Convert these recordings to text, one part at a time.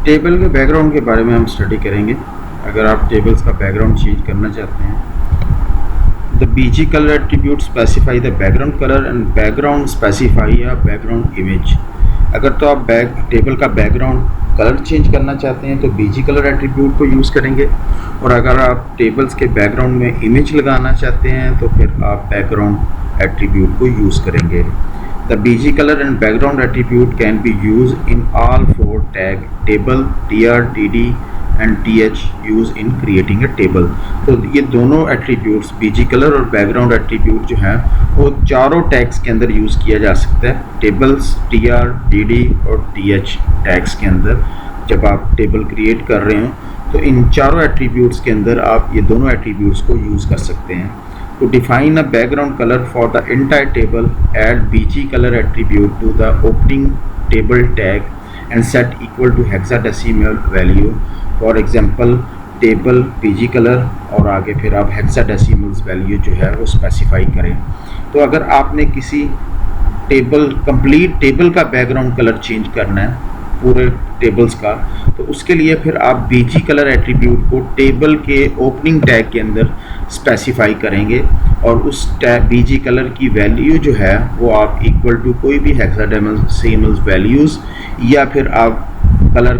Table के background के बारे में हम स्टडी करेंगे। अगर आप टेबल्स का बैकग्राउंड चेंज करना चाहते हैं, the BG colour attribute specify the background colour and background specify a background image. अगर तो आप टेबल का बैकग्राउंड कलर चेंज करना चाहते हैं तो बीजी कलर एट्रीब्यूट को यूज़ करेंगे, और अगर आप टेबल्स के बैकग्राउंड में इमेज लगाना चाहते हैं तो फिर आप बैकग्राउंड एट्रीब्यूट को यूज़ करेंगे। The BG color and background attribute can be used in all four tag table, tr, td and th used in creating a table। तो ये दोनों एट्रीब्यूट्स BG कलर और बैकग्राउंड एट्रीब्यूट जो हैं वो चारों टैग्स के अंदर यूज़ किया जा सकता है। टेबल्स, tr, td और th टैग्स के अंदर जब आप टेबल क्रिएट कर रहे हो तो इन चारों एट्रीब्यूट्स के अंदर आप ये दोनों एट्रीब्यूट्स को यूज़ कर सकते हैं। To define a background color for the entire table, add BG color attribute to the opening table tag and set equal to hexadecimal value। For example, table BG color और आगे फिर आप hexadecimal value जो है वो specify करें। तो अगर आपने किसी कंप्लीट टेबल का बैकग्राउंड कलर चेंज करना है पूरे टेबल्स का, तो उसके लिए फिर आप बीजी कलर एट्रीब्यूट को टेबल के ओपनिंग टैग के अंदर स्पेसिफाई करेंगे, और उस बीजी कलर की वैल्यू जो है वो आप इक्वल टू कोई भी हेक्साडेसिमल वैल्यूज़ या फिर आप कलर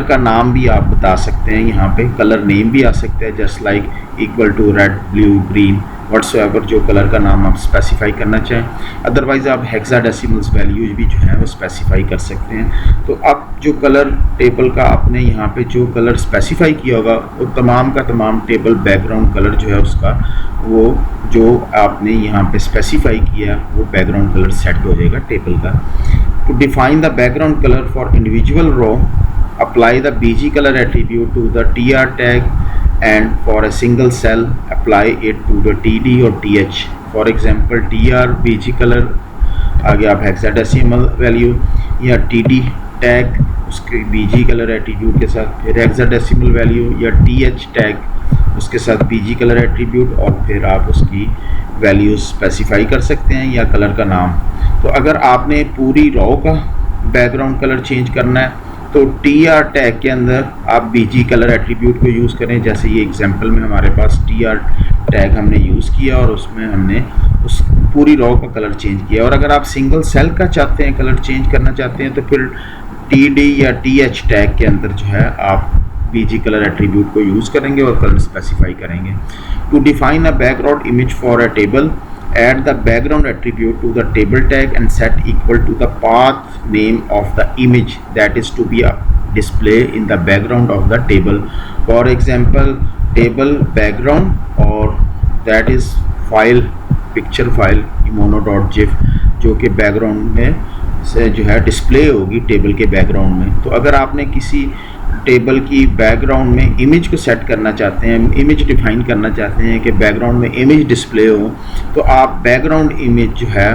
का नाम भी आप बता सकते हैं। यहाँ पे कलर नेम भी आ सकता है, just like equal to red, blue, green, whatsoever जो कलर का नाम आप स्पेसिफाई करना चाहें। अदरवाइज़ आप हेक्साडेसिमल वैल्यूज भी जो है वो स्पेसिफाई कर सकते हैं। तो अब जो कलर टेबल का आपने यहाँ पे जो कलर स्पेसिफाई किया होगा वो तमाम का तमाम टेबल बैकग्राउंड कलर जो है उसका वो जो आपने यहाँ पे स्पेसिफाई किया वो बैकग्राउंड कलर सेट हो जाएगा टेबल का। To define the background colour for individual row, apply the BG color attribute to the tr tag, and for a single cell apply it to the td or th। For example, tr BG color आगे आप hexadecimal value या td tag उसके BG colour attribute के साथ फिर hexadecimal value, या th tag उसके साथ BG कलर एट्रीब्यूट और फिर आप उसकी वैल्यूज स्पेसिफाई कर सकते हैं या कलर का नाम। तो अगर आपने पूरी रो का बैकग्राउंड कलर चेंज करना है तो tr टैग के अंदर आप BG कलर एट्रीब्यूट को यूज़ करें। जैसे ये एग्जांपल में हमारे पास tr टैग हमने यूज़ किया और उसमें हमने उस पूरी रो का कलर चेंज किया। और अगर आप सिंगल सेल का चाहते हैं कलर चेंज करना चाहते हैं तो फिर td या th टैग के अंदर जो है आप BG कलर एट्रीब्यूट को यूज़ करेंगे और कलर स्पेसिफाई करेंगे। To define a background image for a table, add the background attribute to the table tag and set equal to the path name of the image that is to be display in the background of the table। For example, table background और that is file picture file mono.gif जो कि background में से जो है display होगी table के background में। तो अगर आपने किसी टेबल की बैकग्राउंड में इमेज को सेट करना चाहते हैं, इमेज डिफाइन करना चाहते हैं कि बैकग्राउंड में इमेज डिस्प्ले हो, तो आप बैकग्राउंड इमेज जो है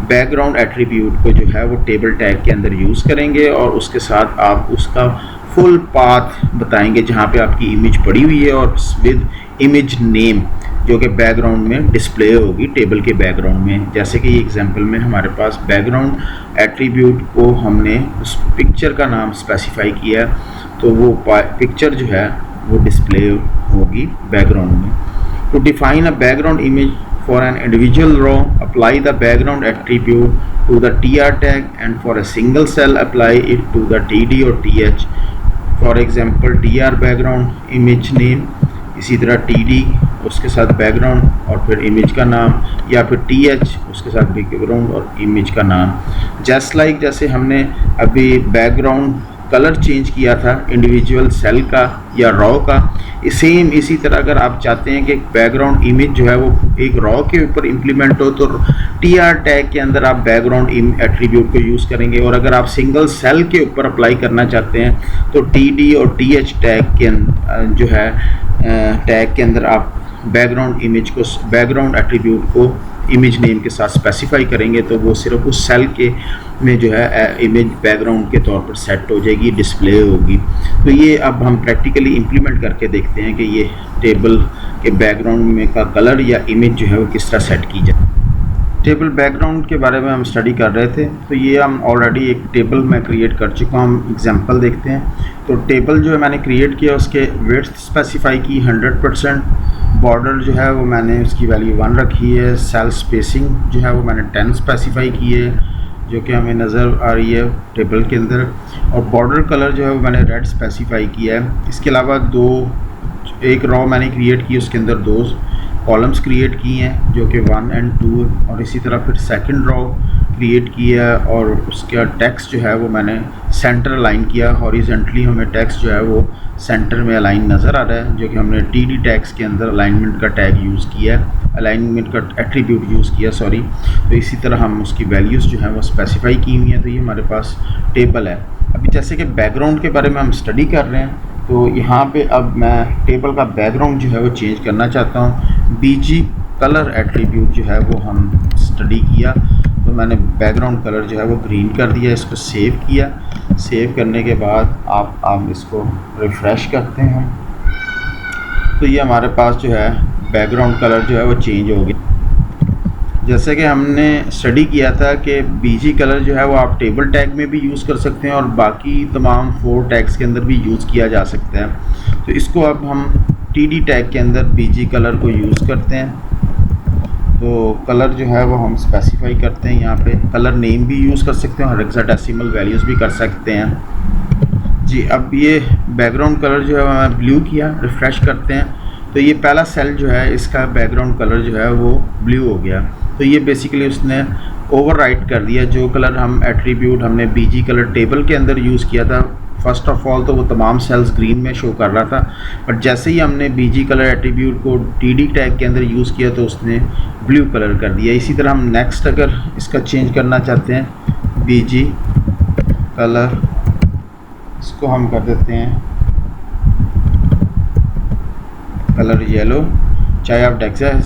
बैकग्राउंड एट्रीब्यूट को जो है वो टेबल टैग के अंदर यूज़ करेंगे और उसके साथ आप उसका फुल पाथ बताएंगे जहाँ पे आपकी इमेज पड़ी हुई है और विद इमेज नेम जो कि बैकग्राउंड में डिस्प्ले होगी टेबल के बैकग्राउंड में। जैसे कि एग्जांपल में हमारे पास बैकग्राउंड एट्रीब्यूट को हमने उस पिक्चर का नाम स्पेसिफाई किया तो वो पिक्चर जो है वो डिस्प्ले होगी बैकग्राउंड में। To define a background image for an individual row, apply the background attribute to the tr tag and for a single cell apply it to the td और th। For example tr background image name, इसी तरह td उसके साथ background और फिर image का नाम, या फिर th उसके साथ बैकग्राउंड और इमेज का नाम। जस्ट लाइक जैसे हमने अभी बैकग्राउंड कलर चेंज किया था इंडिविजुअल सेल का या रॉ का, सेम इसी तरह अगर आप चाहते हैं कि बैकग्राउंड इमेज जो है वो एक रॉ के ऊपर इम्प्लीमेंट हो तो tr टैग के अंदर आप बैकग्राउंड एट्रीब्यूट को यूज़ करेंगे, और अगर आप सिंगल सेल के ऊपर अप्लाई करना चाहते हैं तो td और th टैग के जो है टैग के अंदर आप बैकग्राउंड इमेज को बैकग्राउंड एट्रीब्यूट को इमेज नेम के साथ स्पेसिफाई करेंगे तो वो सिर्फ उस सेल के में जो है इमेज बैकग्राउंड के तौर पर सेट हो जाएगी, डिस्प्ले होगी। तो ये अब हम प्रैक्टिकली इम्प्लीमेंट करके देखते हैं कि ये टेबल के बैकग्राउंड में का कलर या इमेज जो है वो किस तरह सेट की जाए। टेबल बैकग्राउंड के बारे में हम स्टडी कर रहे थे, तो ये हम ऑलरेडी एक टेबल मैं क्रिएट कर चुका हूँ। हम एग्जांपल देखते हैं। तो टेबल जो है मैंने क्रिएट किया, उसके विड्थ स्पेसिफाई की 100%, बॉर्डर जो है वो मैंने उसकी वैल्यू 1 रखी है, सेल स्पेसिंग जो है वो मैंने 10 स्पेसिफाई की है, जो कि हमें नज़र आ रही है टेबल के अंदर, और बॉर्डर कलर जो है वो मैंने रेड स्पेसिफाई किया है। इसके अलावा एक रॉ मैंने क्रिएट की, उसके अंदर 2 कॉलम्स क्रिएट किए हैं जो कि 1 और 2, और इसी तरह फिर सेकंड रॉ क्रिएट किया है, और उसका टेक्स्ट जो है वो मैंने सेंटर अलाइन किया। हॉरिजेंटली हमें टेक्स्ट जो है वो सेंटर में अलाइन नज़र आ रहा है, जो कि हमने टीडी टैग्स के अंदर अलाइनमेंट का टैग यूज़ किया है, अलाइनमेंट का एट्रीब्यूट यूज़ किया, सॉरी। तो इसी तरह हम उसकी वैल्यूज़ जो है वो स्पेसिफाई की हुई हैं। तो ये हमारे पास टेबल है। अभी जैसे कि बैकग्राउंड के बारे में हम स्टडी कर रहे हैं, तो यहाँ पे अब मैं टेबल का बैकग्राउंड जो है वो चेंज करना चाहता हूँ। बीजी कलर एट्रीब्यूट जो है वो हम स्टडी किया, तो मैंने बैकग्राउंड कलर जो है वो ग्रीन कर दिया, इसको सेव किया। सेव करने के बाद आप इसको रिफ़्रेश करते हैं, तो ये हमारे पास जो है बैकग्राउंड कलर जो है वो चेंज हो गया। जैसे कि हमने स्टडी किया था कि बीजी कलर जो है वो आप टेबल टैग में भी यूज़ कर सकते हैं और बाकी तमाम 4 टैग्स के अंदर भी यूज़ किया जा सकता है। तो इसको अब हम टीडी टैग के अंदर बीजी कलर को यूज़ करते हैं। तो कलर जो है वो हम स्पेसिफाई करते हैं, यहाँ पे कलर नेम भी यूज़ कर सकते हैं और हेक्साडेसिमल वैल्यूज़ भी कर सकते हैं जी। अब ये बैकग्राउंड कलर जो है मैं ब्लू किया, रिफ़्रेश करते हैं, तो ये पहला सेल जो है इसका बैकग्राउंड कलर जो है वो ब्लू हो गया। तो ये बेसिकली उसने ओवरराइट कर दिया जो कलर हमने बीजी कलर टेबल के अंदर यूज़ किया था। फर्स्ट ऑफ ऑल तो वो तमाम सेल्स ग्रीन में शो कर रहा था, बट जैसे ही हमने बीजी कलर एट्रीब्यूट को टीडी टैग के अंदर यूज़ किया तो उसने ब्लू कलर कर दिया। इसी तरह हम नेक्स्ट अगर इसका चेंज करना चाहते हैं, बीजी कलर, इसको हम कर देते हैं कलर येलो, चाहे आप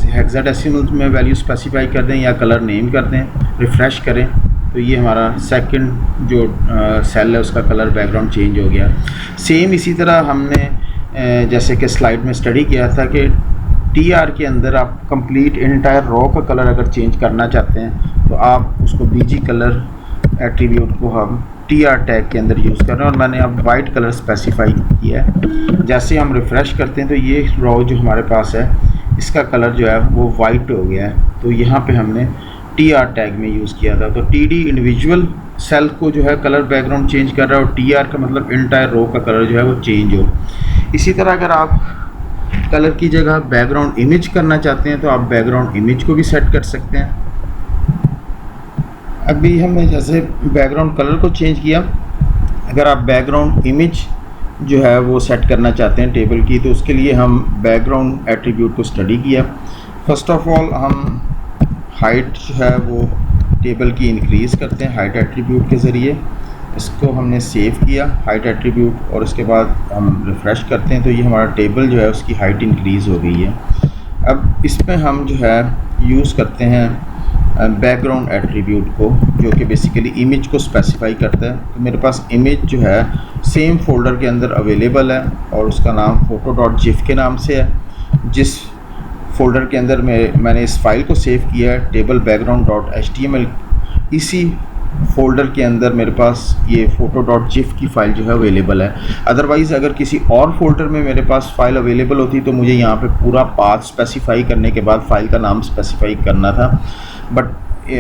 हेक्साडेसिमल में वैल्यू स्पेसिफाई कर दें या कलर नेम कर दें, रिफ़्रेश करें, तो ये हमारा सेकंड जो सेल है उसका कलर बैकग्राउंड चेंज हो गया। सेम इसी तरह हमने जैसे कि स्लाइड में स्टडी किया था कि टीआर के अंदर आप कंप्लीट इंटायर रॉ का कलर अगर चेंज करना चाहते हैं तो आप उसको बीजी कलर एट्रीब्यूट को हम टीआर टैग के अंदर यूज़ कर रहे हैं, और मैंने अब वाइट कलर स्पेसिफाई किया है। जैसे हम रिफ़्रेश करते हैं तो ये रॉ जो हमारे पास है इसका कलर जो है वो वाइट हो गया है। तो यहाँ पे हमने टीआर टैग में यूज़ किया था। तो टीडी इंडिविजुअल सेल को जो है कलर बैकग्राउंड चेंज कर रहा है, और टीआर का मतलब इंटायर रो का कलर जो है वो चेंज हो। इसी तरह अगर आप कलर की जगह बैकग्राउंड इमेज करना चाहते हैं तो आप बैकग्राउंड इमेज को भी सेट कर सकते हैं। अभी हमने जैसे बैकग्राउंड कलर को चेंज किया, अगर आप बैकग्राउंड इमेज जो है वो सेट करना चाहते हैं टेबल की, तो उसके लिए हम बैकग्राउंड एट्रीब्यूट को स्टडी किया। फर्स्ट ऑफ ऑल हम हाइट जो है वो टेबल की इंक्रीज़ करते हैं हाइट एट्रीब्यूट के ज़रिए। इसको हमने सेव किया हाइट एट्रीब्यूट, और उसके बाद हम रिफ़्रेश करते हैं तो ये हमारा टेबल जो है उसकी हाइट इंक्रीज़ हो गई है। अब इसमें हम जो है यूज़ करते हैं बैकग्राउंड एट्रीब्यूट को, जो कि बेसिकली इमेज को स्पेसिफाई करता है। तो मेरे पास इमेज जो है सेम फोल्डर के अंदर अवेलेबल है, और उसका नाम photo.gif के नाम से है। जिस फोल्डर के अंदर मैंने इस फाइल को सेव किया है टेबल background.html, इसी फोल्डर के अंदर मेरे पास ये photo.gif की फ़ाइल जो है अवेलेबल है। अदरवाइज़ अगर किसी और फोल्डर में मेरे पास फ़ाइल अवेलेबल होती तो मुझे यहाँ पे पूरा पाथ स्पेसिफाई करने के बाद फ़ाइल का नाम स्पेसिफाई करना था। बट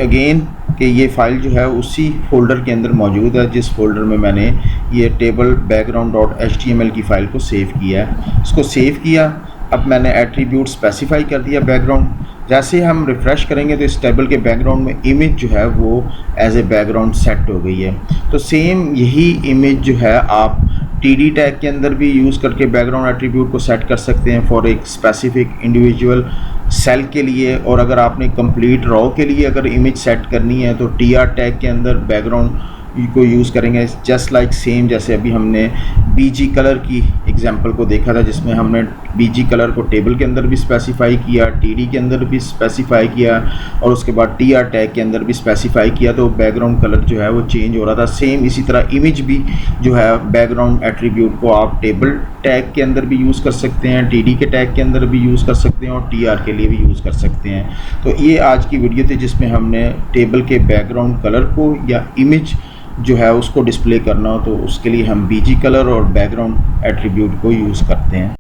अगेन कि ये फ़ाइल जो है उसी फोल्डर के अंदर मौजूद है जिस फोल्डर में मैंने ये टेबल background.html की फ़ाइल को सेव किया है। इसको सेव किया, अब मैंने एट्रीब्यूट स्पेसिफाई कर दिया बैकग्राउंड। जैसे हम रिफ़्रेश करेंगे तो इस टेबल के बैकग्राउंड में इमेज जो है वो एज ए बैकग्राउंड सेट हो गई है। तो सेम यही इमेज जो है आप टीडी टैग के अंदर भी यूज़ करके बैकग्राउंड एट्रीब्यूट को सेट कर सकते हैं फॉर एक स्पेसिफिक इंडिविजुअल सेल के लिए। और अगर आपने कंप्लीट रॉ के लिए अगर इमेज सेट करनी है तो टीआर टैग के अंदर बैकग्राउंड को यूज़ करेंगे, जस्ट लाइक सेम जैसे अभी हमने बीजी कलर की एग्जांपल को देखा था जिसमें हमने बीजी कलर को टेबल के अंदर भी स्पेसिफाई किया, टीडी के अंदर भी स्पेसिफाई किया और उसके बाद टीआर टैग के अंदर भी स्पेसिफाई किया, तो बैकग्राउंड कलर जो है वो चेंज हो रहा था। सेम इसी तरह इमेज भी जो है बैकग्राउंड एट्रीब्यूट को आप टेबल टैग के अंदर भी यूज़ कर सकते हैं, टीडी के टैग के अंदर भी यूज़ कर सकते हैं और टीआर के लिए भी यूज़ कर सकते हैं। तो ये आज की वीडियो थी जिसमें हमने टेबल के बैकग्राउंड कलर को या इमेज जो है उसको डिस्प्ले करना हो तो उसके लिए हम बीजी कलर और बैकग्राउंड एट्रीब्यूट को यूज़ करते हैं।